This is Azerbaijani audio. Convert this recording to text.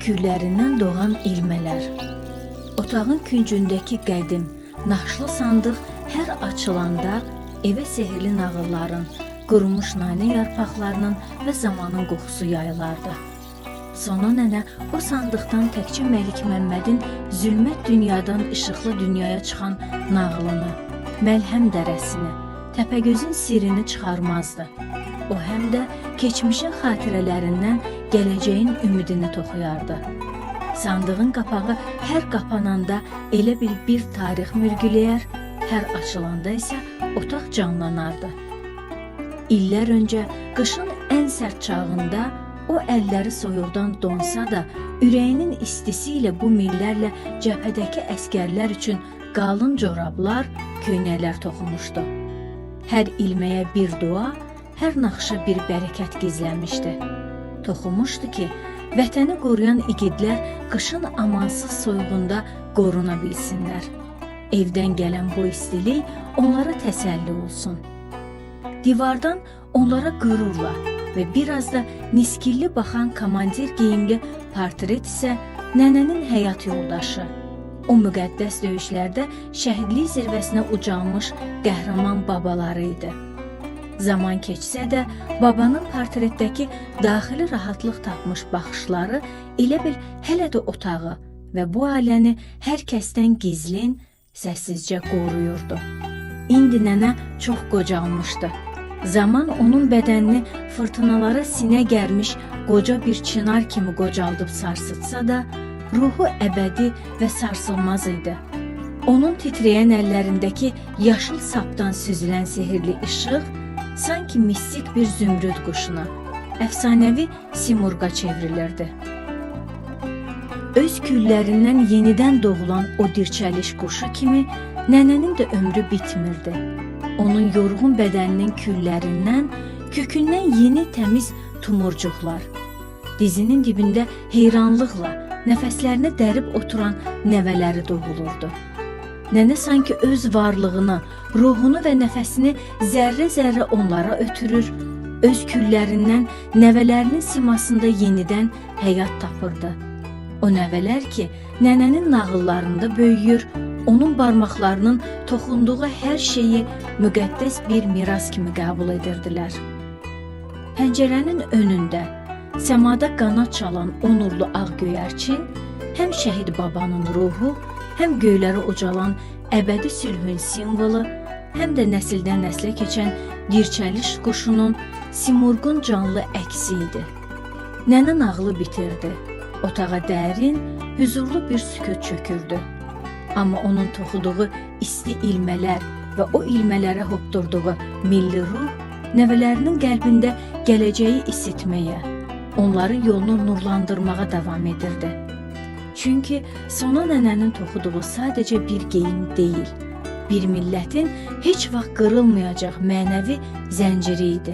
küllərindən doğan ilmələr. Otağın küncündəki qədim, naxışlı sandıq hər açılanda evə sehrli nağılların, qurumuş nanə yarpaqlarının və zamanın qoxusu yayılardı. Sona nənə o sandıqdan təkcə Məlik Məmmədin zülmət dünyadan işıqlı dünyaya çıxan nağılını, Məlhəm dərəsini, Təpəgözün sirrini çıxarmazdı. O həm də keçmişin xatirələrindən gələcəyin ümidini toxuyardı. Sandığın qapağı hər qapananda elə bil bir tarix mürgüləyər, hər açılanda isə otaq canlanardı. İllər öncə qışın ən sərt çağında o əlləri soyuqdan donsa da, ürəyinin istisi ilə bu millərlə cəbhədəki əskərlər üçün qalın corablar, köynəklər toxumuşdu. Hər ilməyə bir dua, hər naxışa bir bərəkət gizlənmişdi. Toxumuşdu ki, vətəni qoruyan igidlər qışın amansız soyuğunda qoruna bilsinlər. Evdən gələn bu istilik onlara təsəlli olsun. Divardan onlara qürurla və biraz da niskilli baxan komandir geyimli portret isə nənənin həyat yoldaşı. O müqəddəs döyüşlərdə şəhidlik zirvəsinə ucalmış qəhrəman babaları idi. Zaman keçsə də babanın portretdəki daxili rahatlıq tapmış baxışları elə bil hələ də otağı və bu ailəni hər kəsdən gizlin, səssizcə qoruyurdu. İndi nənə çox qocalmışdı. Zaman onun bədənini fırtınalara sinə gərmiş qoca bir çınar kimi qocaldıb sarsıtsa da, ruhu əbədi və sarsılmaz idi. Onun titrəyən əllərindəki yaşıl sapdan süzülən sehirli işıq sanki mistik bir zümrüd quşuna, əfsanəvi simurqa çevrilirdi. Öz küllərindən yenidən doğulan o dirçəliş quşu kimi nənənin də ömrü bitmirdi. Onun yorğun bədəninin küllərindən, kökündən yeni təmiz tumurcuqlar, dizinin dibində heyranlıqla nəfəslərini dərib oturan nəvələri doğulurdu. Nənə sanki öz varlığını, ruhunu və nəfəsini zərrə-zərrə onlara ötürür, öz küllərindən nəvələrinin simasında yenidən həyat tapırdı. O nəvələr ki, nənənin nağıllarında böyüyür, onun barmaqlarının toxunduğu hər şeyi müqəddəs bir miras kimi qəbul edirdilər. Pəncərənin önündə, səmada qanad çalan o nurlu ağ göyərçin, həm şəhid babanın ruhu, həm göylərə ucalan əbədi sülhün simvolu, həm də nəsildən nəslə keçən dirçəliş quşunun, simurqun canlı əksi idi. Nənə nağılı bitirdi. Otağa dərin, hüzurlu bir sükut çökürdü. Amma onun toxuduğu isti ilmələr və o ilmələrə hopdurduğu milli ruh nəvələrinin qəlbində gələcəyi isitməyə, onların yolunu nurlandırmağa davam edirdi. Çünki Sona nənənin toxuduğu sadəcə bir geyim deyil, bir millətin heç vaxt qırılmayacaq mənəvi zənciri idi.